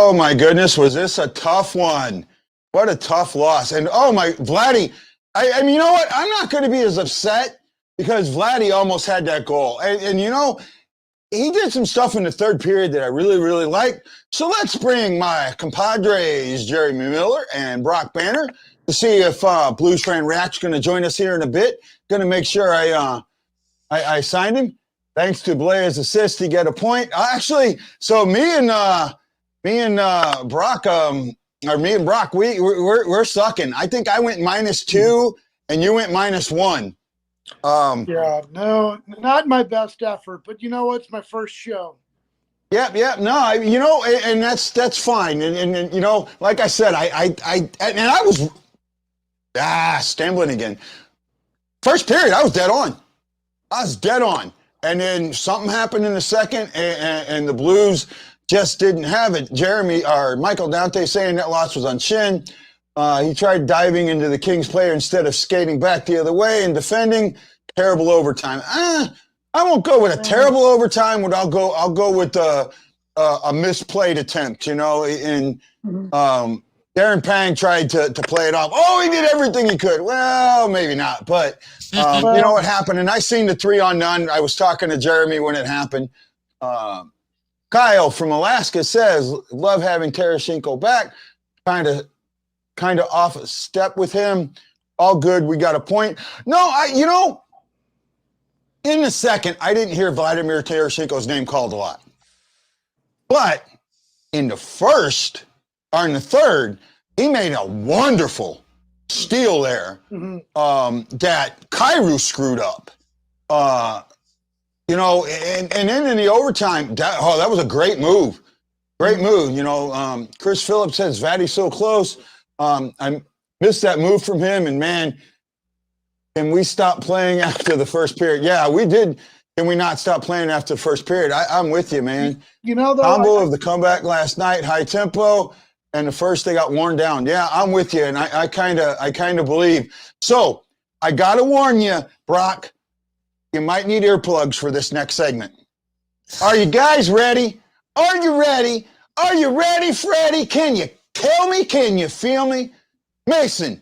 Oh my goodness, was this a tough one? What a tough loss. And oh my, Vladdy, I mean, you know what? I'm not going to be as upset because Vladdy almost had that goal. And you know, he did some stuff in the third period that I really, really liked. So let's bring my compadres, Jeremy Miller and Brock Banner, to see if Blues Fan React's going to join us here in a bit. Going to make sure I signed him. Thanks to Blair's assist, he got a point. Actually, so me and Brock, we're sucking. I think I went -2 and you went -1. Yeah, no, not my best effort, but you know what? It's my first show. Yep. No, you know, and that's fine. And you know, like I said, I was stumbling again. First period, I was dead on. And then something happened in the second, and the Blues just didn't have it. Jeremy or Michael Dante saying that loss was on Shin. He tried diving into the Kings player instead of skating back the other way and defending. Terrible overtime. I won't go with a terrible overtime. I'll go with a misplayed attempt. You know, and Darren Pang tried to play it off. Oh, he did everything he could. Well, maybe not, but you know what happened. And I seen the 3-on-none. I was talking to Jeremy when it happened. Kyle from Alaska says, love having Tarasenko back. Kind of off a step with him. All good. We got a point. No, you know, in the second, I didn't hear Vladimir Tarasenko's name called a lot. But in the first, or in the third, he made a wonderful steal there that Kyrou screwed up. You know, and then in the overtime, that was a great move. Great move. You know, Chris Phillips says, Vladdy's so close. I missed that move from him, and man, can we stop playing after the first period? Yeah, we did. Can we not stop playing after the first period? I'm with you, man. You know, though, combo of the comeback last night, high tempo, and the first they got worn down. Yeah, I'm with you, and I kind of believe. So I gotta warn you, Brock, you might need earplugs for this next segment. Are you guys ready? Are you ready? Are you ready, Freddie? Can you tell me? Can you feel me? Mason.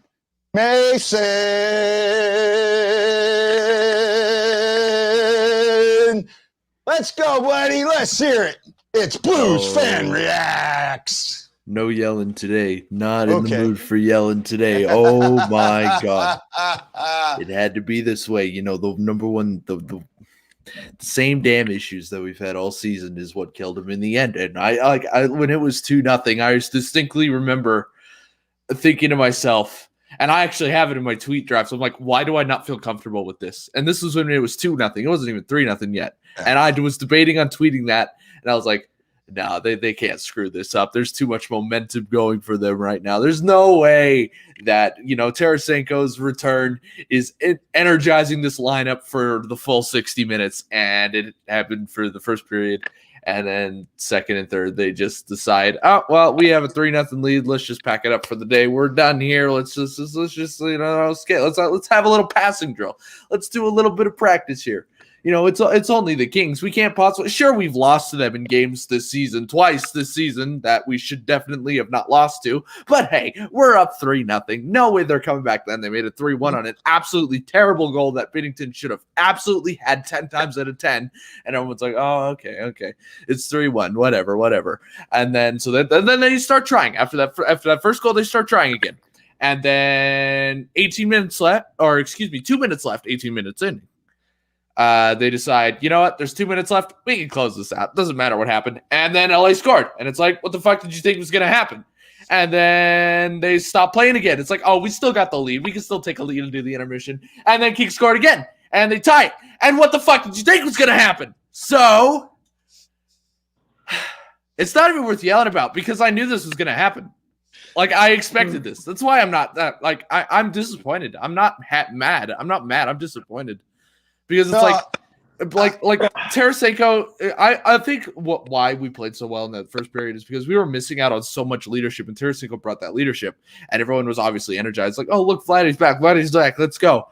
Let's go, buddy. Let's hear it. It's Blues Fan Reacts. No yelling today. Not in the mood for yelling today. Oh, my God. It had to be this way. You know, the number one, the same damn issues that we've had all season is what killed him in the end. And I when it was 2-0, I distinctly remember thinking to myself, and I actually have it in my tweet drafts. I'm like, why do I not feel comfortable with this? And this was when it was 2-0. It wasn't even 3-0 yet. And I was debating on tweeting that, and I was like, no, they can't screw this up. There's too much momentum going for them right now. There's no way that, you know, Tarasenko's return is energizing this lineup for the full 60 minutes. And it happened for the first period. And then second and third, they just decide, oh, well, we have a 3-0 lead. Let's just pack it up for the day. We're done here. Let's just you know, let's have a little passing drill. Let's do a little bit of practice here. You know, it's only the Kings. We can't possibly. Sure, we've lost to them in games this season, twice this season, that we should definitely have not lost to. But hey, we're up 3-0. No way they're coming back then. They made it 3-1 on an absolutely terrible goal that Binnington should have absolutely had 10 times out of 10. And everyone's like, oh, okay, it's 3-1, whatever. And then then they start trying after that first goal. They start trying again, and then 18 minutes left, or excuse me, 2 minutes left. 18 minutes in. They decide, you know what? There's 2 minutes left. We can close this out. Doesn't matter what happened. And then LA scored. And it's like, what the fuck did you think was going to happen? And then they stop playing again. It's like, oh, we still got the lead. We can still take a lead and do the intermission. And then King scored again. And they tie it. And what the fuck did you think was going to happen? So, it's not even worth yelling about because I knew this was going to happen. Like, I expected this. That's why I'm not that, like, I'm disappointed. I'm not mad. I'm not mad. I'm disappointed. Because it's like Tarasenko, I think why we played so well in that first period is because we were missing out on so much leadership, and Tarasenko brought that leadership, and everyone was obviously energized. Like, oh, look, Vladdy's back, let's go.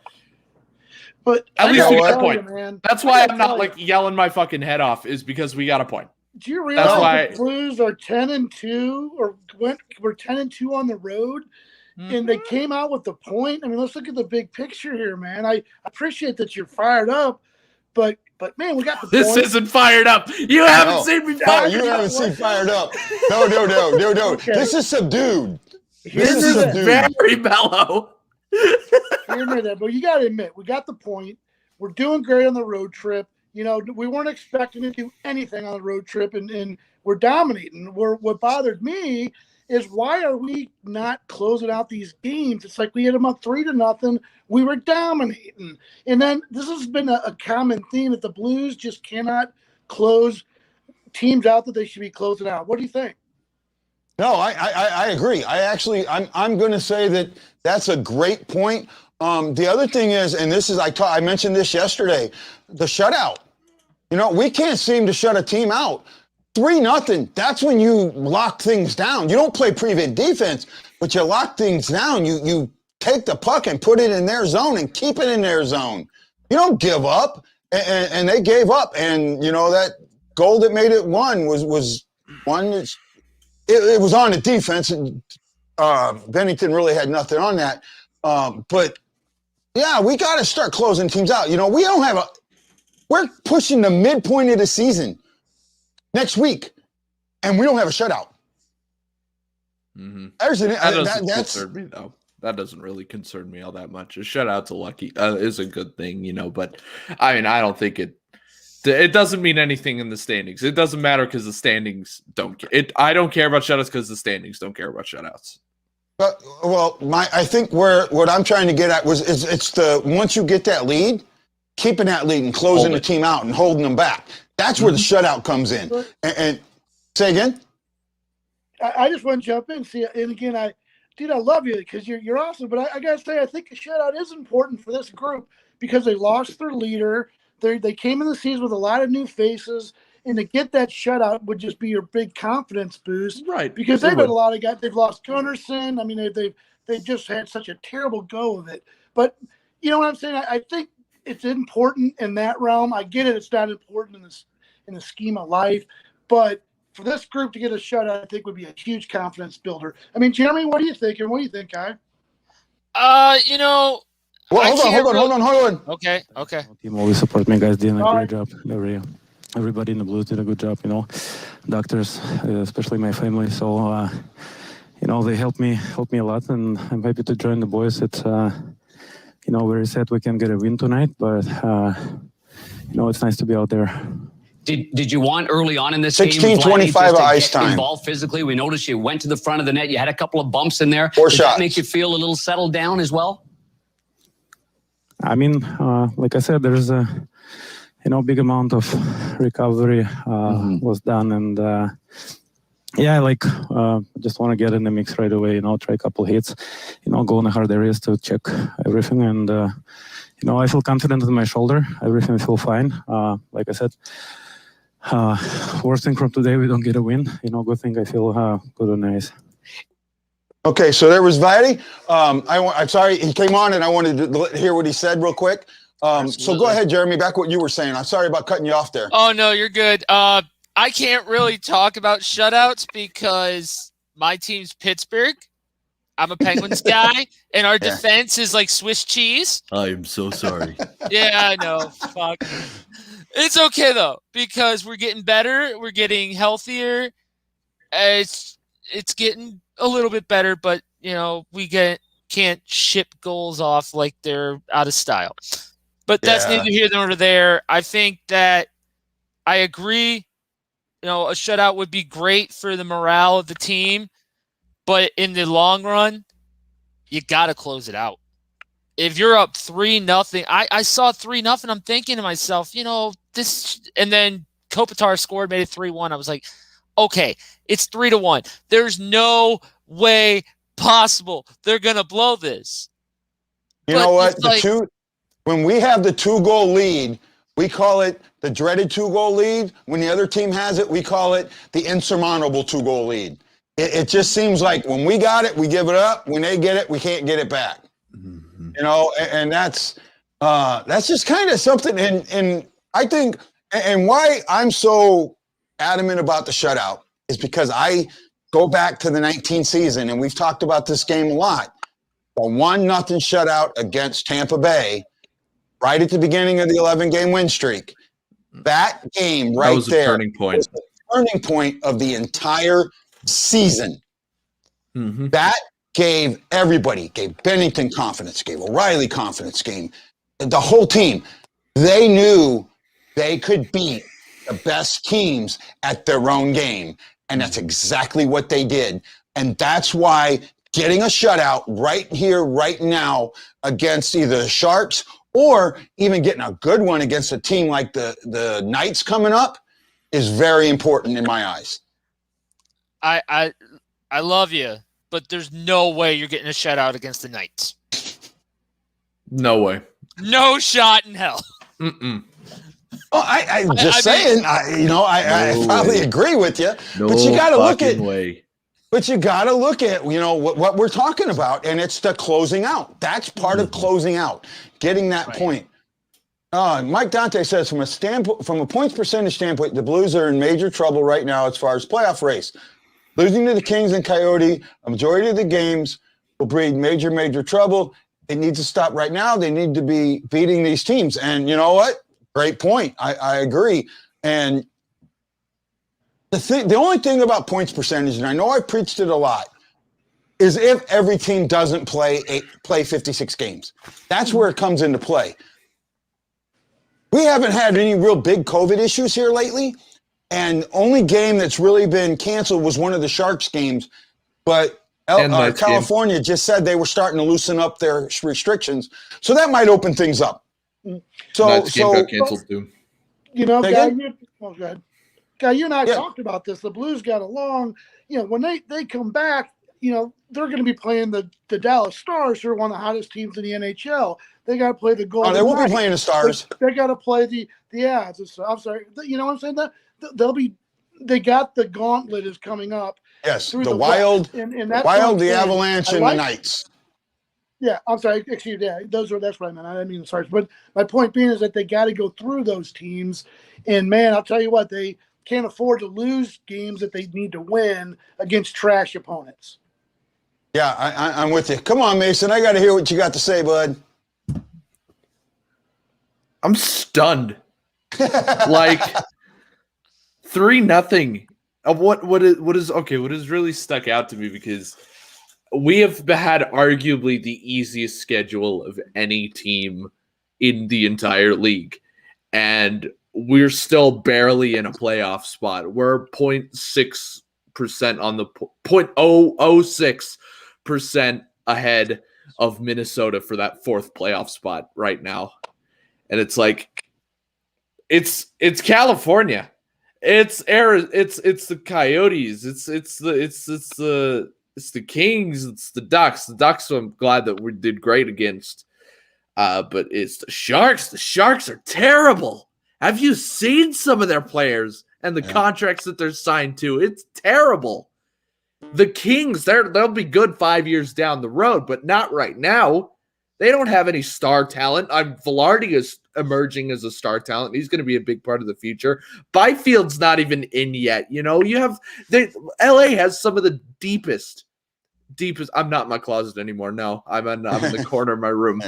But at least we got a point. That's why I'm not like yelling my fucking head off, is because we got a point. Do you realize That's why the Blues are 10-2 or were 10-2 on the road? And they came out with the point. I mean, let's look at the big picture here, man. I appreciate that you're fired up, but man, we got the this point. isn't fired up. You haven't seen me fired up. You haven't seen fired up. No. Okay. This is subdued. This is very mellow. But you got to admit, we got the point. We're doing great on the road trip. We weren't expecting to do anything on the road trip, and we're dominating. What bothered me is why are we not closing out these games? It's like we hit them up 3-0. We were dominating. And then this has been a common theme that the Blues just cannot close teams out that they should be closing out. What do you think? No, I agree. I'm going to say that's a great point. The other thing is, and this is, I mentioned this yesterday, the shutout. We can't seem to shut a team out. 3-0, that's when you lock things down. You don't play prevent defense, but you lock things down. You take the puck and put it in their zone and keep it in their zone. You don't give up, and they gave up. And, that goal that made it one was one. It was on the defense, and Bennington really had nothing on that. But, yeah, we got to start closing teams out. We're pushing the midpoint of the season next week, and we don't have a shutout. Mm-hmm. That doesn't concern me, though. That doesn't really concern me all that much. A shutout's is a good thing, but I mean, I don't think it doesn't mean anything in the standings. It doesn't matter because the standings don't care. I don't care about shutouts because the standings don't care about shutouts. I think what I'm trying to get at it's once you get that lead, keeping that lead and closing the team out and holding them back. That's where the shutout comes in. And say again? I just want to jump in. See, and again, I love you because you're awesome. But I got to say, I think a shutout is important for this group because they lost their leader. They came in the season with a lot of new faces. And to get that shutout would just be your big confidence boost. Right. Because they've had a lot of guys. They've lost Gunnarsson. I mean, they've just had such a terrible go of it. But you know what I'm saying? I think it's important in that realm. I get it. It's not important in the scheme of life. But for this group to get a shutout, I think would be a huge confidence builder. I mean, Jeremy, what do you think? And what do you think, guy? Well, hold on. Okay. Team always support me. Guys doing a great job. Everybody in the Blues did a good job. Doctors, especially my family. So, they helped me a lot, and I'm happy to join the boys. It's, very sad we can't get a win tonight, but it's nice to be out there. Did you want early on in this 16:25 game, ice time. Involved physically? We noticed you went to the front of the net. You had a couple of bumps in there. Four Did shots. that make you feel a little settled down as well? I mean, like I said, there's a big amount of recovery was done, and just want to get in the mix right away. Try a couple hits, go in the hard areas to check everything, and I feel confident in my shoulder. Everything feel fine. Like I said. Worst thing from today, we don't get a win. Good thing I feel good and nice. Okay, so there was Vladdy. I'm sorry, he came on and I wanted to hear what he said real quick. So go ahead, Jeremy, back what you were saying. I'm sorry about cutting you off there. Oh, no, you're good. I can't really talk about shutouts because my team's Pittsburgh. I'm a Penguins guy, and our defense is like Swiss cheese. I am so sorry. Yeah, I know. Fuck. It's okay, though, because we're getting better. We're getting healthier. It's getting a little bit better, but, we can't ship goals off like they're out of style. But that's neither here nor there. I think that I agree, a shutout would be great for the morale of the team. But in the long run, you got to close it out. If you're up 3-0, I saw 3-0. I'm thinking to myself, this, and then Kopitar scored, made it 3-1. I was like, okay, it's 3-1. There's no way possible they're gonna blow this. You know what? When we have the 2-goal lead, we call it the dreaded 2-goal lead. When the other team has it, we call it the insurmountable 2-goal lead. It just seems like when we got it, we give it up. When they get it, we can't get it back. Mm-hmm. And that's just kind of something. And I think, and why I'm so adamant about the shutout is because I go back to the 19 season, and we've talked about this game a lot. A 1-0 shutout against Tampa Bay right at the beginning of the 11-game win streak. That game right was a there turning point. was the turning point of the entire season. Mm-hmm. That gave Bennington confidence, gave O'Reilly confidence, gave the whole team. They knew they could beat the best teams at their own game. And that's exactly what they did. And that's why getting a shutout right here, right now, against either the Sharks or even getting a good one against a team like the Knights coming up is very important in my eyes. I love you, but there's no way you're getting a shutout against the Knights. No way. No shot in hell. Mm-mm. Well, I'm just saying. I probably agree with you, but you got to look at. But you got to look at what we're talking about, and it's the closing out. That's part of closing out, getting that point. Mike Dante says, from a points percentage standpoint, the Blues are in major trouble right now as far as playoff race. Losing to the Kings and Coyote, a majority of the games will breed major trouble. It needs to stop right now. They need to be beating these teams. And you know what? Great point. I agree. And the only thing about points percentage, and I know I preached it a lot, is if every team doesn't play 56 games. That's where it comes into play. We haven't had any real big COVID issues here lately, and only game that's really been canceled was one of the Sharks games. But California just said they were starting to loosen up their restrictions, so that might open things up. So got canceled too. Guy, you and I talked about this. The Blues got along. When they come back, they're going to be playing the Dallas Stars, who are one of the hottest teams in the NHL. They got to play the Golden. They won't be playing the Stars. They got to play the I'm sorry. You know what I'm saying? That they got the gauntlet is coming up. Yes, the Wild, the Avalanche, and the Knights. Yeah, I'm sorry. Excuse me. Yeah, that's what I meant. I didn't mean the Stars. But my point being is that they got to go through those teams. And man, I'll tell you what, they can't afford to lose games that they need to win against trash opponents. Yeah, I'm with you. Come on, Mason. I got to hear what you got to say, bud. I'm stunned. Like 3-0. What has really stuck out to me, because we have had arguably the easiest schedule of any team in the entire league, and we're still barely in a playoff spot. We're 0.6% on the 0.006% ahead of Minnesota for that fourth playoff spot right now. And it's like, it's California. It's the Coyotes. It's the Kings. It's the Ducks. The Ducks, I'm glad that we did great against. But it's the Sharks. The Sharks are terrible. Have you seen some of their players and the contracts that they're signed to? It's terrible. The Kings, they'll be good 5 years down the road, but not right now. They don't have any star talent. Velarde is emerging as a star talent. He's going to be a big part of the future. Byfield's not even in yet. LA has some of the deepest. I'm not in my closet anymore. No, I'm in the corner of my room.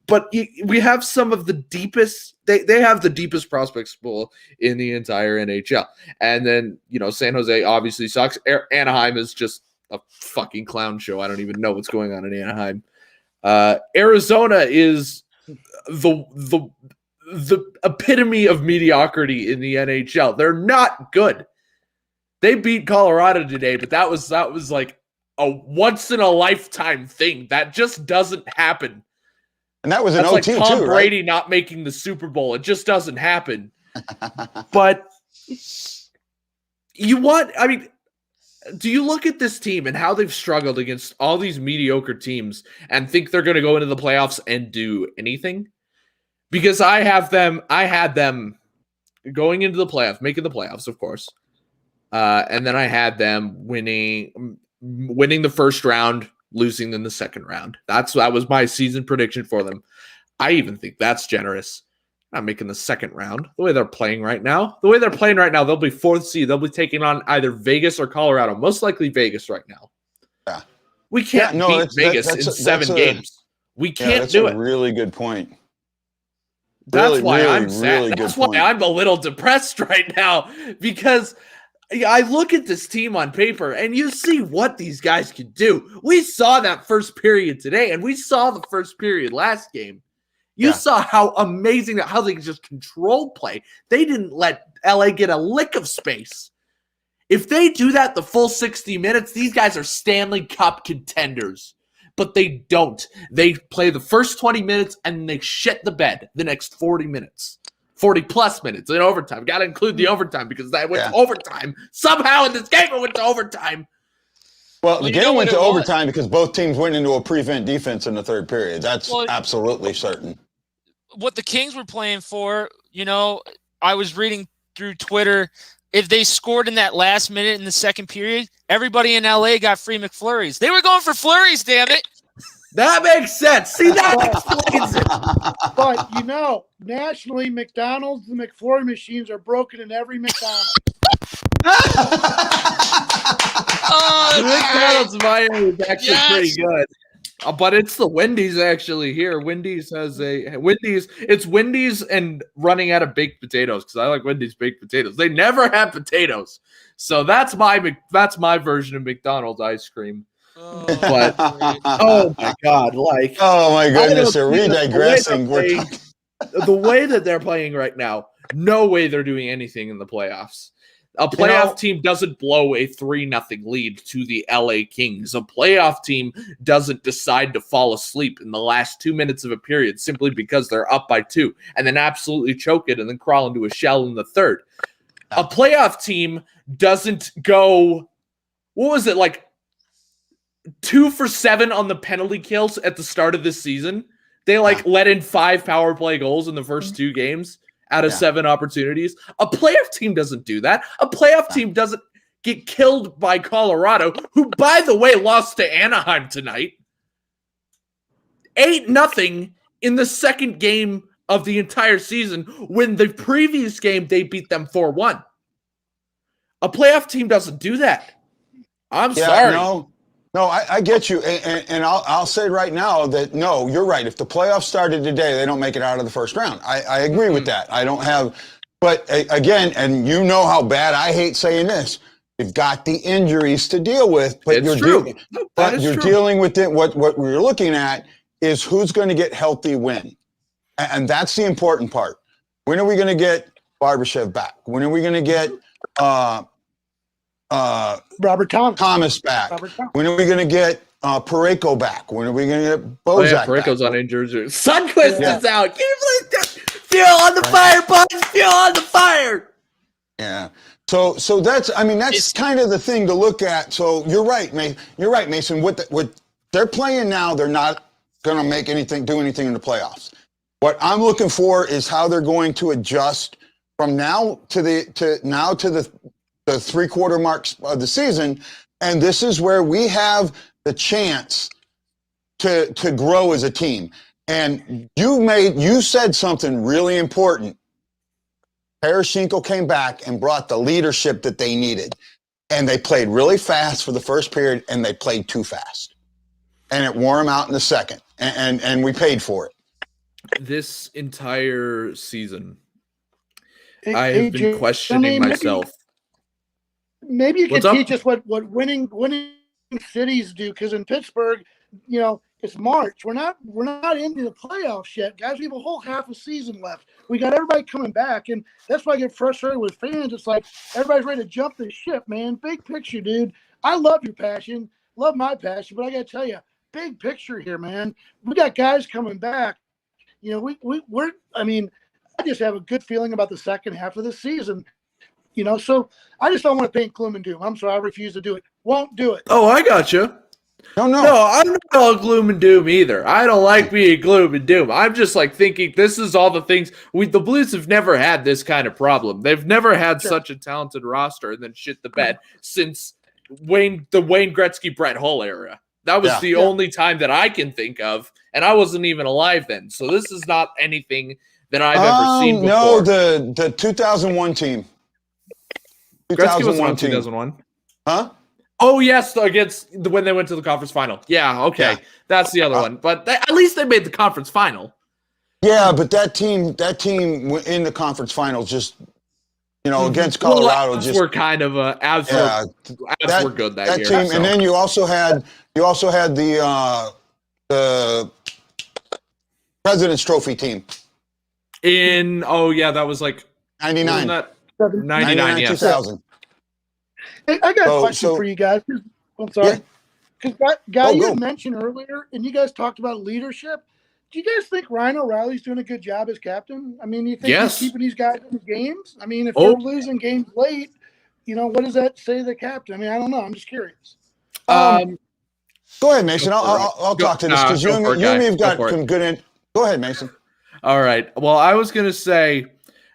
But we have some of the deepest. They have the deepest prospects pool in the entire NHL. And then San Jose obviously sucks. Anaheim is just a fucking clown show. I don't even know what's going on in Anaheim. Arizona is the epitome of mediocrity in the NHL. They're not good. They beat Colorado today, but that was like a once in a lifetime thing. That just doesn't happen. And that was an OT like Tom too, Brady right? not making the Super Bowl. It just doesn't happen. But do you look at this team and how they've struggled against all these mediocre teams and think they're going to go into the playoffs and do anything? Because I had them going into the playoffs, making the playoffs, of course. And then I had them winning the first round, losing in the second round. That was my season prediction for them. I even think that's generous. not making the second round. The way they're playing right now, they'll be 4th seed. They'll be taking on either Vegas or Colorado. Most likely Vegas right now. Yeah. We can't beat Vegas in 7 games. We can't do it. That's a really good point. That's why I'm sad. That's why I'm a little depressed right now, because I look at this team on paper and you see what these guys can do. We saw that first period today, and we saw the first period last game. You saw how amazing how they just controlled play. They didn't let LA get a lick of space. If they do that the full 60 minutes, these guys are Stanley Cup contenders. But they don't. They play the first 20 minutes and they shit the bed the next 40 minutes. 40-plus minutes in overtime. Got to include the overtime because that went to overtime. Somehow in this game it went to overtime. Well, the game went to overtime because both teams went into a prevent defense in the third period. That's absolutely certain. What the Kings were playing for, I was reading through Twitter, if they scored in that last minute in the second period, everybody in LA got free McFlurries. They were going for flurries, damn it. That makes sense. See, that explains it. But, nationally, McDonald's, the McFlurry machines are broken in every McDonald's. McDonald's Miami is actually pretty good. But it's the Wendy's actually here. Wendy's has it's Wendy's and running out of baked potatoes, because I like Wendy's baked potatoes. They never have potatoes. So that's my version of McDonald's ice cream. But oh my God, oh my goodness, are we digressing? The way that they're playing right now, no way they're doing anything in the playoffs. A playoff team doesn't blow a 3-0 lead to the LA Kings. A playoff team doesn't decide to fall asleep in the last 2 minutes of a period simply because they're up by 2 and then absolutely choke it and then crawl into a shell in the third. A playoff team doesn't go, 2 for 7 on the penalty kills at the start of this season. They let in 5 power play goals in the first 2 games out of 7 opportunities. A playoff team doesn't do that. A playoff team doesn't get killed by Colorado, who, by the way, lost to Anaheim tonight. 8-0 in the second game of the entire season, when the previous game they beat them 4-1. A playoff team doesn't do that. I'm sorry. No, I get you, and I'll say right now that no, you're right. If the playoffs started today, they don't make it out of the first round. I agree with that. I don't have, but again, and you know how bad I hate saying this. You've got the injuries to deal with, but you're dealing with it. What we're looking at is who's going to get healthy when, and that's the important part. When are we going to get Barbashev back? When are we going to get Robert Thomas back? When are we going to get Parayko back? When are we going to get Bozak Parayko's back? on injured. Sundquist is out. Can you believe that? Fuel on the fire, boys! Fuel on the fire! Yeah. So that's kind of the thing to look at. So you're right, Mason. What they're playing now, they're not going to do anything in the playoffs. What I'm looking for is how they're going to adjust from now to the 3-quarter marks of the season, and this is where we have the chance to grow as a team. And you said something really important. Parashinko came back and brought the leadership that they needed, and they played really fast for the first period, and they played too fast, and it wore them out in the second, and we paid for it. This entire season, I have been questioning myself. Maybe you can teach us what winning cities do, because in Pittsburgh, it's March. We're not into the playoffs yet, guys. We have a whole half a season left. We got everybody coming back, and that's why I get frustrated with fans. It's like everybody's ready to jump the ship, man. Big picture, dude. I love your passion, love my passion, but I got to tell you, big picture here, man. We got guys coming back. I just have a good feeling about the second half of the season. So I just don't want to paint gloom and doom. I'm sorry, I refuse to do it. Won't do it. Oh, I got you. No, I'm not all gloom and doom either. I don't like being gloom and doom. I'm just thinking this is all the things the Blues have never had this kind of problem. They've never had such a talented roster and then shit the bed since the Wayne Gretzky, Brett Hull era. That was the only time that I can think of, and I wasn't even alive then. So this is not anything than I've ever seen before. No, the 2001 team. Gretzky wasn't on 2001. Huh? Oh yes, against when they went to the conference final. Yeah, okay, yeah. That's the other one. But at least they made the conference final. Yeah, but that team in the conference finals just, against Colorado, just were kind of abs were good that year. Team, so. And then you also had the President's Trophy team. That was like 99. 99, yes. 2000. Hey, I got a question for you guys. I'm sorry. Because Guy, you had mentioned earlier, and you guys talked about leadership. Do you guys think Ryan O'Reilly's doing a good job as captain? I mean, you think he's keeping these guys in the games? I mean, if they're losing games late, what does that say to the captain? I mean, I don't know. I'm just curious. Go ahead, Mason. I'll talk to this because you and me have got some good in. Go ahead, Mason. All right. Well, I was going to say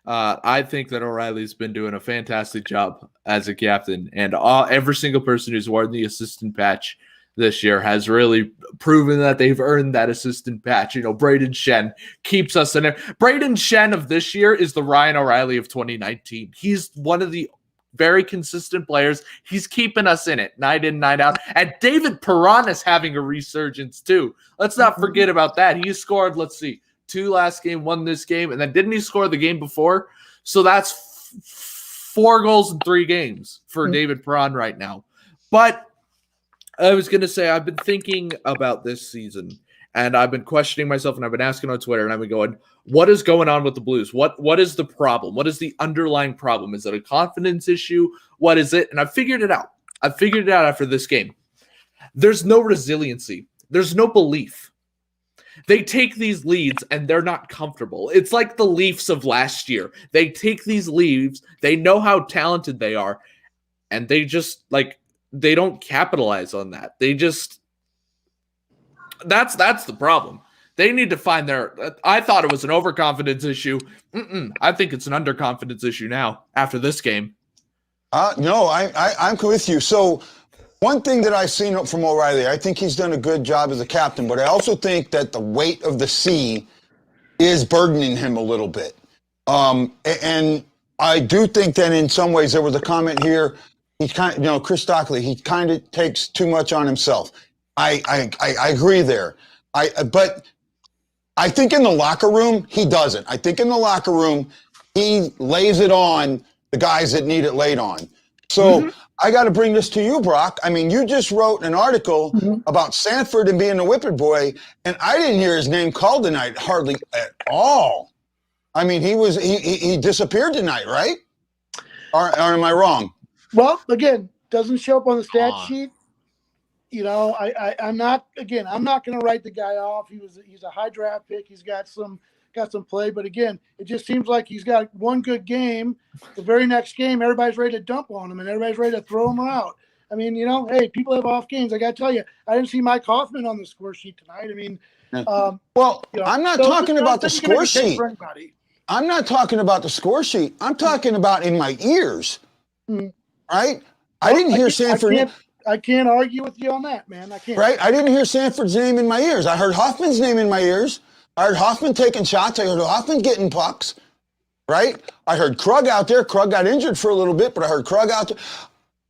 I think that O'Reilly's been doing a fantastic job as a captain, and every single person who's worn the assistant patch this year has really proven that they've earned that assistant patch. Braden Shen keeps us in there. Braden Shen of this year is the Ryan O'Reilly of 2019. He's one of the very consistent players. He's keeping us in it night in, night out. And David Perron is having a resurgence too. Let's not forget about that. He scored, 2 last game, 1 this game, and then didn't he score the game before? So that's 4 goals in 3 games for David Perron right now. But I was going to say, I've been thinking about this season, and I've been questioning myself, and I've been asking on Twitter, and I've been going, what is going on with the Blues? What is the problem? What is the underlying problem? Is it a confidence issue? What is it? And I figured it out. I figured it out after this game. There's no resiliency. There's no belief. They take these leads and they're not comfortable. It's like the Leafs of last year. They take these leads, they know how talented they are, and they just they don't capitalize on that. That's the problem. They need to find I thought it was an overconfidence issue. I think it's an underconfidence issue now after this game. No, I'm with you. So one thing that I've seen from O'Reilly, I think he's done a good job as a captain, but I also think that the weight of the sea is burdening him a little bit. And I do think that in some ways there was a comment here. He's Chris Stockley, he kind of takes too much on himself. I agree there. But I think in the locker room, he doesn't. I think in the locker room, he lays it on the guys that need it laid on. So I got to bring this to you, Brock. I mean, you just wrote an article about Sanford and being a whippet boy, and I didn't hear his name called tonight hardly at all. I mean, he disappeared tonight, right? Or am I wrong? Well, again, doesn't show up on the stat sheet. I'm not going to write the guy off. He's a high draft pick. He's got some play, but again, it just seems like he's got one good game. The very next game, everybody's ready to dump on him and everybody's ready to throw him out. I mean, hey, people have off games. I got to tell you, I didn't see Mike Hoffman on the score sheet tonight. I mean, I'm not talking about the score sheet. I'm not talking about the score sheet. I'm talking about in my ears. Right? I didn't hear Sanford. I can't argue with you on that, man. I can't. Right? I didn't hear Sanford's name in my ears. I heard Hoffman's name in my ears. I heard Hoffman taking shots. I heard Hoffman getting pucks. Right? I heard Krug out there. Krug got injured for a little bit, but I heard Krug out there.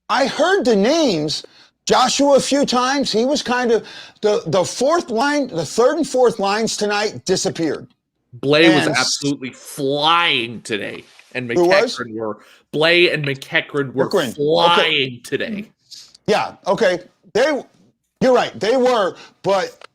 I heard the names. Joshua a few times. He was kind of the fourth line, the third and fourth lines tonight disappeared. Blay was absolutely flying today. And Blay and McEachran were flying today. Yeah, okay. You're right. They were, but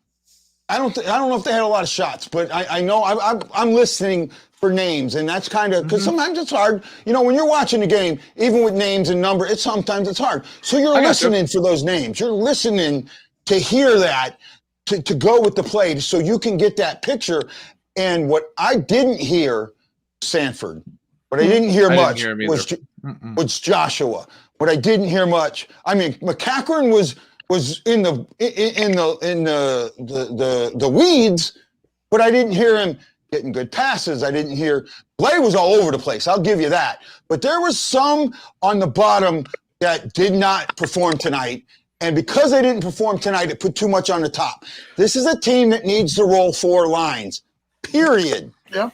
I don't know if they had a lot of shots, but I know I'm listening for names, and that's kind of because sometimes it's hard. When you're watching a game, even with names and numbers, sometimes it's hard. So you're listening for those names. You're listening to hear that, to go with the play, so you can get that picture. And what I didn't hear, Sanford. What I didn't hear much was Joshua. What I didn't hear much, I mean, McEachran was in the weeds, but I didn't hear him getting good passes. I didn't hear Blay was all over the place. I'll give you that. But there was some on the bottom that did not perform tonight. And because they didn't perform tonight, it put too much on the top. This is a team that needs to roll 4 lines. Period. Yeah.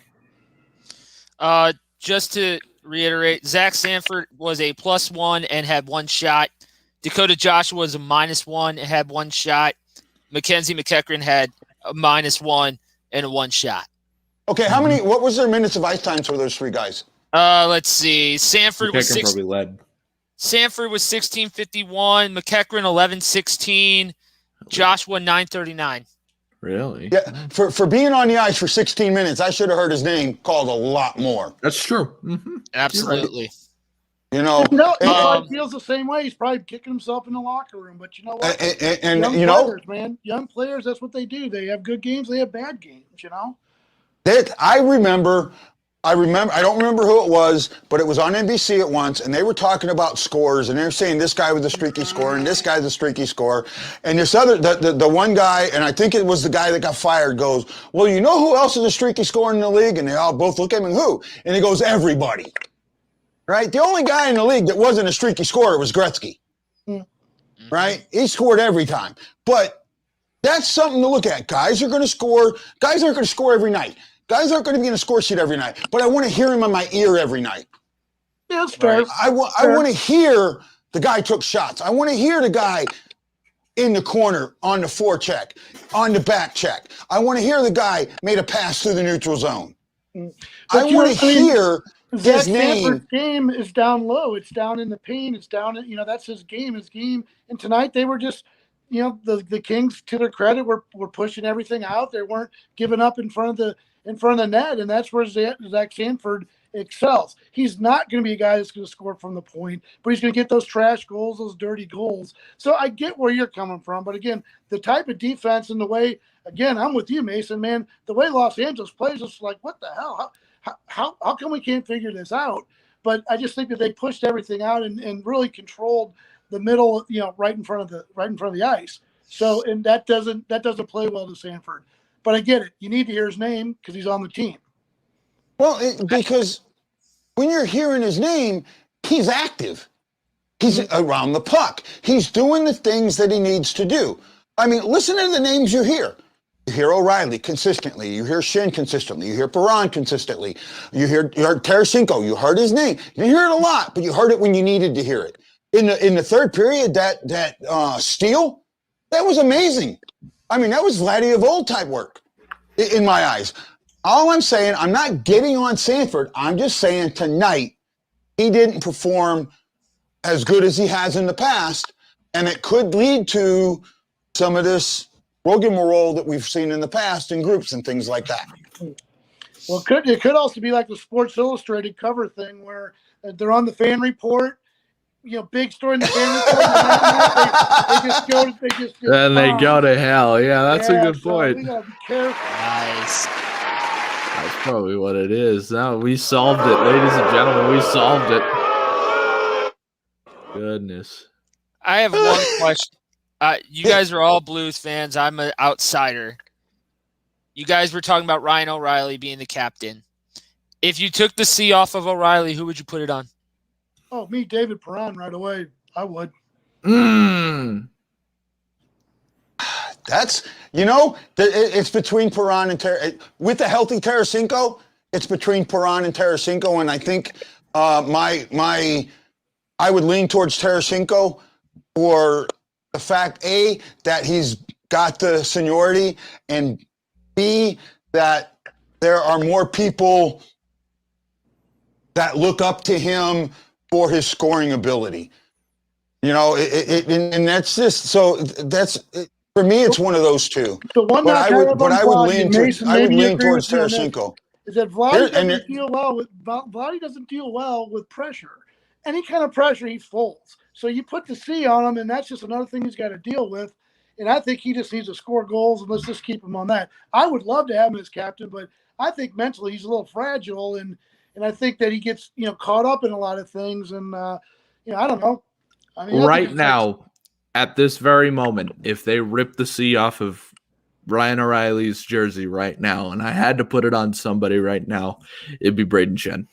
Just to reiterate, Zach Sanford was a +1 and had 1 shot. Dakota Joshua was a -1 and had 1 shot. Mackenzie McEachran had a -1 and a 1 shot. Okay, what was their minutes of ice time for those 3 guys? Let's see. Sanford was probably led. Sanford was 16:51, McEachran 11:16, Joshua 9:39. Really? Yeah, for being on the ice for 16 minutes, I should have heard his name called a lot more. That's true. Mm-hmm. Absolutely. You know, he probably feels the same way. He's probably kicking himself in the locker room. But you know what? And young you know, players, man, young players, that's what they do. They have good games, they have bad games. You know. I remember. I don't remember who it was, but it was on NBC at once, and they were talking about scores, and they were saying this guy was a streaky scorer, and this guy's a streaky scorer, and this other, the one guy, and I think it was the guy that got fired, goes, well, you know who else is a streaky scorer in the league? And they all both look at him, and who? And he goes, everybody. Right? The only guy in the league that wasn't a streaky scorer was Gretzky. Right? He scored every time. But that's something to look at. Guys aren't going to score every night. Guys aren't going to be in a score sheet every night, but I want to hear him in my ear every night. Yeah, that's fair. I want to hear the guy took shots. I want to hear the guy in the corner on the forecheck, on the back check. I want to hear the guy made a pass through the neutral zone. I want to hear his name. Sanford's game is down low. It's down in the paint. It's down in, that's his game. And tonight they were just, the Kings, to their credit, were pushing everything out. They weren't giving up in front of the net, and that's where Zach Sanford excels. He's not going to be a guy that's going to score from the point, but he's going to get those trash goals, those dirty goals. So I get where you're coming from, but again, the type of defense and the way, again, I'm with you, Mason, man, the way Los Angeles plays, it's like, what the hell? How come we can't figure this out? But I just think that they pushed everything out and really controlled the middle, right in front of the ice. So, and that doesn't play well to Sanford. But I get it. You need to hear his name because he's on the team. Well, because when you're hearing his name, he's active. He's around the puck. He's doing the things that he needs to do. I mean, listen to the names you hear. You hear O'Reilly consistently. You hear Shin consistently. You hear Perron consistently. You heard Tarasenko. You heard his name. You hear it a lot, but you heard it when you needed to hear it. In the third period, that steal, that was amazing. I mean, that was Vladdy of old type work in my eyes. All I'm saying, I'm not getting on Sanford. I'm just saying tonight he didn't perform as good as he has in the past, and it could lead to some of this rigmarole that we've seen in the past in groups and things like that. Well, it could also be like the Sports Illustrated cover thing where they're on the fan report. Big story in the fan report. They go to hell. Yeah, that's a good point. We gotta be careful. Nice. That's probably what it is. Now we solved it, ladies and gentlemen. We solved it. Goodness. I have one question. You guys are all Blues fans. I'm an outsider. You guys were talking about Ryan O'Reilly being the captain. If you took the C off of O'Reilly, who would you put it on? Oh, me, David Perron, right away. I would. That's, it's between Perron and with the healthy Tarasenko, it's between Perron and Tarasenko, and I think I would lean towards Tarasenko for the fact, A, that he's got the seniority, and B, that there are more people that look up to him for his scoring ability. And that's just, so that's, for me, it's one of those two. The one but I would lean towards Tarasenko. Is that Vladdy doesn't deal well with pressure. Any kind of pressure, he folds. So you put the C on him, and that's just another thing he's got to deal with. And I think he just needs to score goals, and let's just keep him on that. I would love to have him as captain, but I think mentally he's a little fragile, and I think that he gets caught up in a lot of things, and I don't know. I mean, right now, at this very moment, if they rip the C off of Ryan O'Reilly's jersey right now, and I had to put it on somebody right now, it'd be Braden Shen.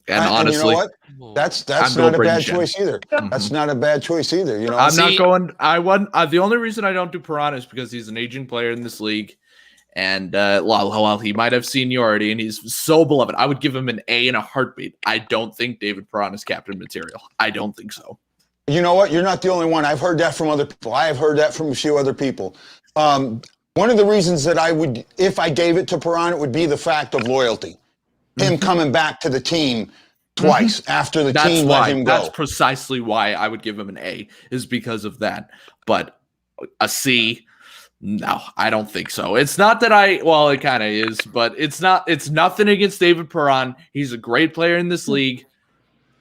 And honestly, you know what? That's not a bad choice either. That's not a bad choice either. I'm not going. The only reason I don't do Perron is because he's an aging player in this league, And while he might have seniority and he's so beloved, I would give him an A in a heartbeat. I don't think David Perron is captain material. I don't think so. You know what? You're not the only one. I've heard that from other people. I have heard that from a few other people. One of the reasons that I would, if I gave it to Perron, it would be the fact of loyalty. Him coming back to the team twice after the team let him go. That's precisely why I would give him an A, is because of that. But a C, no, I don't think so. It's not that it kind of is, but it's nothing against David Perron. He's a great player in this league.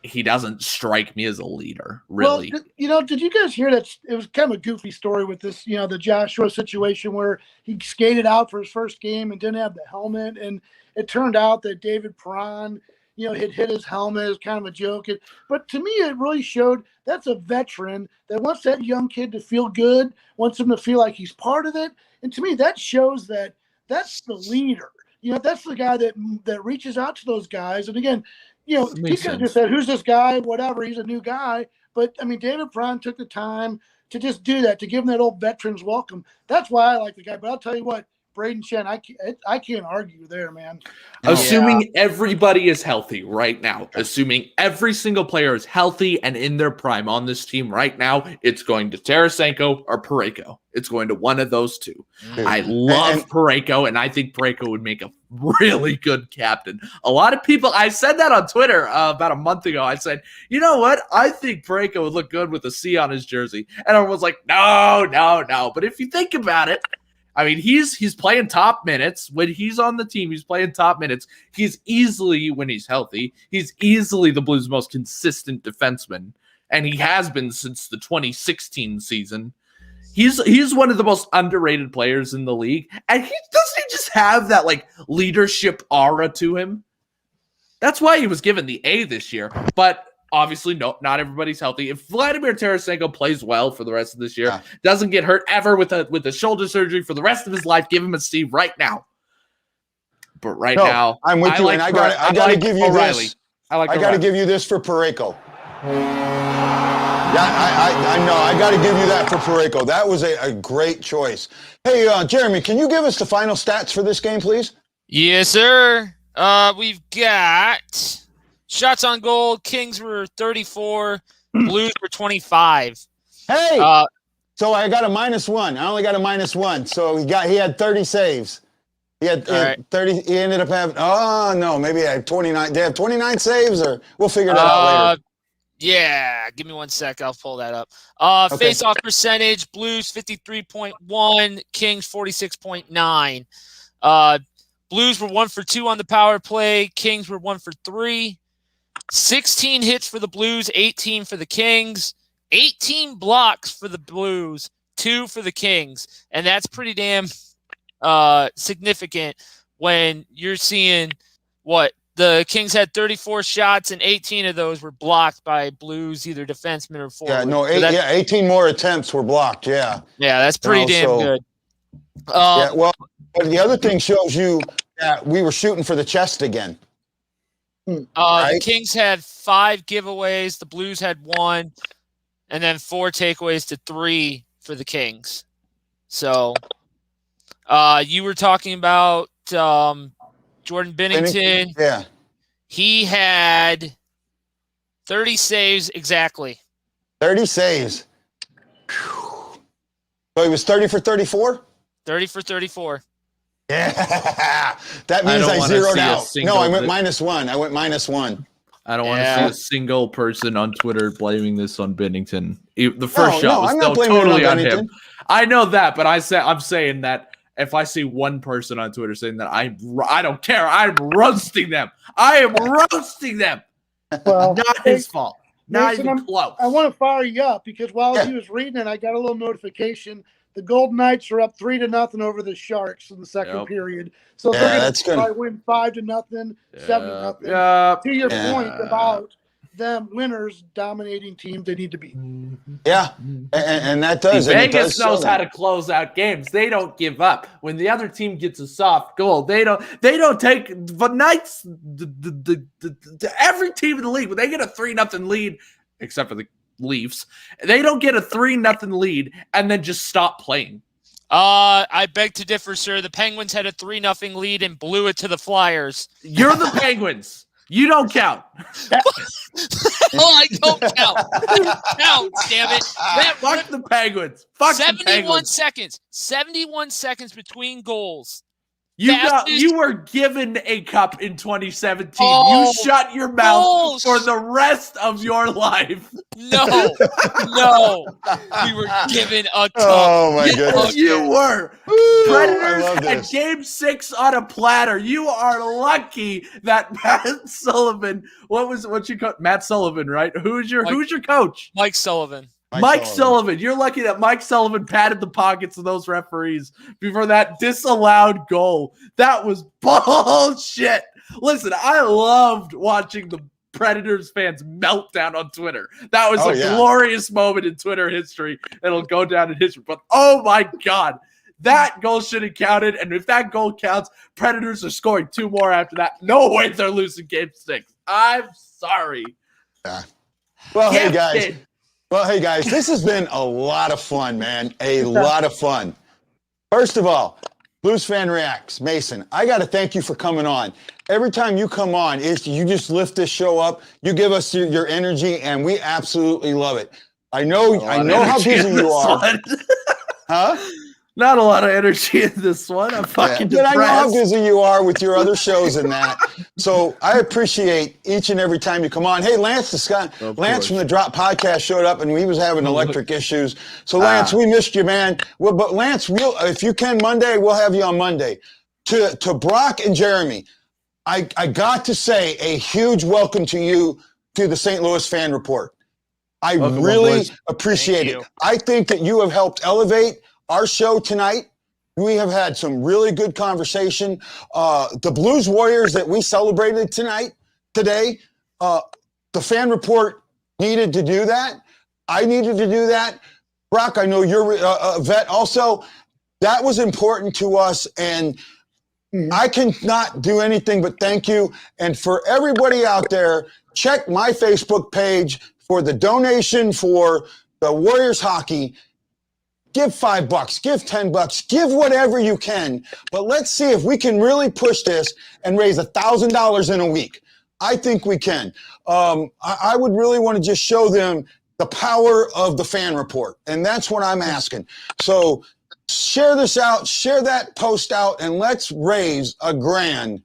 He doesn't strike me as a leader, really. Well, did you guys hear that? It was kind of a goofy story with this, the Joshua situation where he skated out for his first game and didn't have the helmet. And it turned out that David Perron, had hit his helmet. It was kind of a joke. But to me, it really showed that's a veteran that wants that young kid to feel good, wants him to feel like he's part of it. And to me, that shows that that's the leader. That's the guy that reaches out to those guys. And again, he could have just said, who's this guy? Whatever, he's a new guy. But, David Perron took the time to just do that, to give him that old veteran's welcome. That's why I like the guy. But I'll tell you what, Braden Shen, I can't argue there, man. Assuming everybody is healthy right now, assuming every single player is healthy and in their prime on this team right now, it's going to Tarasenko or Parayko. It's going to one of those two. I love Parayko, and I think Parayko would make a really good captain. A lot of people, I said that on Twitter about a month ago. I said, you know what? I think Parayko would look good with a C on his jersey. And everyone was like, no. But if you think about it, he's playing top minutes. When he's on the team, he's playing top minutes. He's easily, when he's healthy, he's easily the Blues' most consistent defenseman. And he has been since the 2016 season. He's one of the most underrated players in the league. And he just have that leadership aura to him. That's why he was given the A this year. But obviously, no, not everybody's healthy. If Vladimir Tarasenko plays well for the rest of this year, doesn't get hurt ever with a shoulder surgery for the rest of his life, give him a C right now. But now, I'm with you, and I got to give you O'Reilly. this. I got to give you this for Parayko. Yeah, I know. I got to give you that for Parayko. That was a great choice. Hey, Jeremy, can you give us the final stats for this game, please? Yes, sir. We've got shots on goal. Kings were 34. Blues were 25. Hey, so I got a -1. I only got a -1. So he had 30 saves. He had 30. He ended up having. Maybe I had 29. They have 29 saves, or we'll figure that out later. Yeah, give me 1 sec. I'll pull that up. Face-off percentage: Blues 53.1, Kings 46.9. Blues were 1 for 2 on the power play. Kings were 1 for 3. 16 hits for the Blues, 18 for the Kings. 18 blocks for the Blues, 2 for the Kings, and that's pretty damn significant when you're seeing what the Kings had 34 shots and 18 of those were blocked by Blues, either defensemen or forward. 18 more attempts were blocked. Yeah, that's pretty damn good. But the other thing shows you that we were shooting for the chest again. The Kings had 5 giveaways, the Blues had 1, and then 4 takeaways to 3 for the Kings. So you were talking about Jordan Binnington. Yeah. He had 30 saves exactly. 30 saves. Whew. So he was 30 for 34? 30 for 34. Yeah. That means I zeroed out. No, I went -1. I went -1. I don't want to see a single person on Twitter blaming this on Binnington. The first shot was still totally on him. I know that, but I'm saying that if I see one person on Twitter saying that, I don't care. I'm roasting them. I am roasting them. Well, not his fault. Not Mason, even close. I want to fire you up because while he was reading it, I got a little notification. The Golden Knights are up 3-0 over the Sharks in the second period. So they're going to probably win 5-0, 7-0. To your point about them winners dominating teams they need to beat. Yeah, and that does. Vegas knows how to close out games. They don't give up. When the other team gets a soft goal, they don't take the Knights. Every team in the league, when they get a 3-0 lead, except for the Leafs, they don't get a 3-0 lead and then just stop playing. I beg to differ, sir. The Penguins had a 3-0 lead and blew it to the Flyers. You're the Penguins. You don't count. I don't count. You count, damn it. Fuck the Penguins. Fuck 71 the Penguins. seconds. 71 seconds between goals. You were given a cup in 2017. Oh, you shut your mouth bullshit. for the rest of your life. No. We were given a cup. Oh, my goodness. You were. Woo, Predators had Game 6 on a platter. You are lucky that Matt Sullivan. What you call Matt Sullivan, right? Who's your coach? Mike Sullivan. Mike Sullivan. You're lucky that Mike Sullivan patted the pockets of those referees before that disallowed goal. That was bullshit. Listen, I loved watching the Predators fans meltdown on Twitter. That was glorious moment in Twitter history. It'll go down in history. But oh my God, that goal should have counted. And if that goal counts, Predators are scoring 2 more after that. No way they're losing Game 6. I'm sorry. Yeah. Well, hey guys, this has been a lot of fun, man. A lot of fun. First of all, Blues Fan Reacts, Mason, I got to thank you for coming on. Every time you come on, you just lift this show up. You give us your energy, and we absolutely love it. I know how busy you are. Huh? Not a lot of energy in this one. I'm fucking depressed. But I know how busy you are with your other shows and that. So I appreciate each and every time you come on. Hey, Lance from the Drop Podcast showed up, and he was having electric issues. So, Lance, we missed you, man. Well, but, Lance, if you can Monday, we'll have you on Monday. To Brock and Jeremy, I got to say a huge welcome to you to the St. Louis Fan Report. I really appreciate it. I think that you have helped elevate our show tonight. We have had some really good conversation. The Blues Warriors that we celebrated today, the Fan Report needed to do that. I needed to do that. Brock, I know you're a vet also. That was important to us, and I cannot do anything but thank you. And for everybody out there, check my Facebook page for the donation for the Warriors hockey. Give $5, give $10, give whatever you can. But let's see if we can really push this and raise $1,000 in a week. I think we can. I would really want to just show them the power of the Fan Report. And that's what I'm asking. So share this out, share that post out, and let's raise $1,000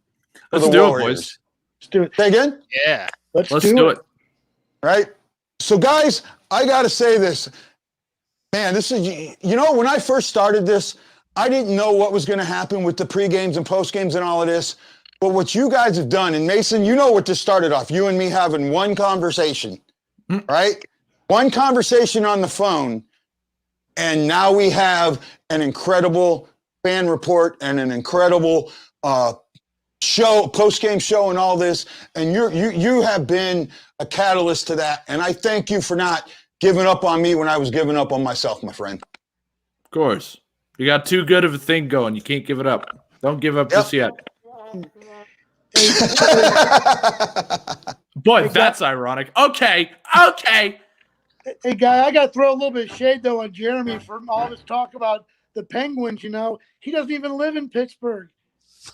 for the Warriors. Let's do it. Say again? Yeah. Let's do it. Right? So, guys, I got to say this. Man, this is, when I first started this, I didn't know what was going to happen with the pre-games and post-games and all of this. But what you guys have done, and Mason, you know what this started off, you and me having one conversation, right? One conversation on the phone, and now we have an incredible fan report and an incredible show, post-game show and all this. And you have been a catalyst to that. And I thank you for not giving up on me when I was giving up on myself, my friend. Of course. You got too good of a thing going. You can't give it up. Don't give up just yet. Boy, that's ironic. Okay. Hey, guy, I got to throw a little bit of shade, though, on Jeremy for all this talk about the Penguins. He doesn't even live in Pittsburgh.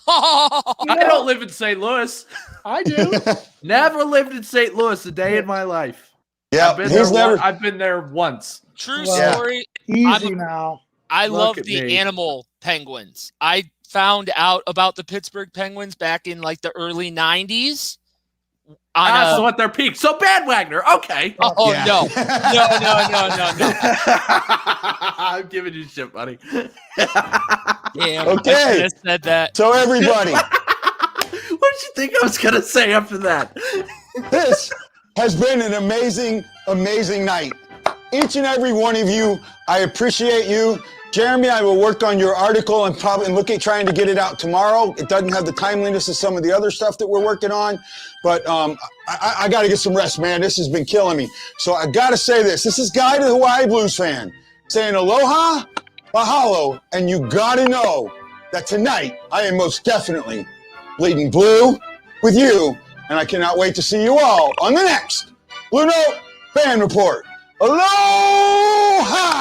I don't live in St. Louis. I do. Never lived in St. Louis a day in my life. Yeah, I've been there once. True story. Easy now. I love the animal penguins. I found out about the Pittsburgh Penguins back in like the early 90s. So at their peak. So Bandwagoner. Okay. Oh, yeah. No. I'm giving you shit, buddy. Damn. Okay. I said that. So everybody. What did you think I was going to say after that? This has been an amazing, amazing night. Each and every one of you, I appreciate you. Jeremy, I will work on your article and look at trying to get it out tomorrow. It doesn't have the timeliness of some of the other stuff that we're working on, but I got to get some rest, man. This has been killing me. So I got to say this. This is Guy to the Hawaii Blues fan saying aloha, mahalo, and you got to know that tonight I am most definitely bleeding blue with you, and I cannot wait to see you all on the next BlueNote Fan Report. Aloha!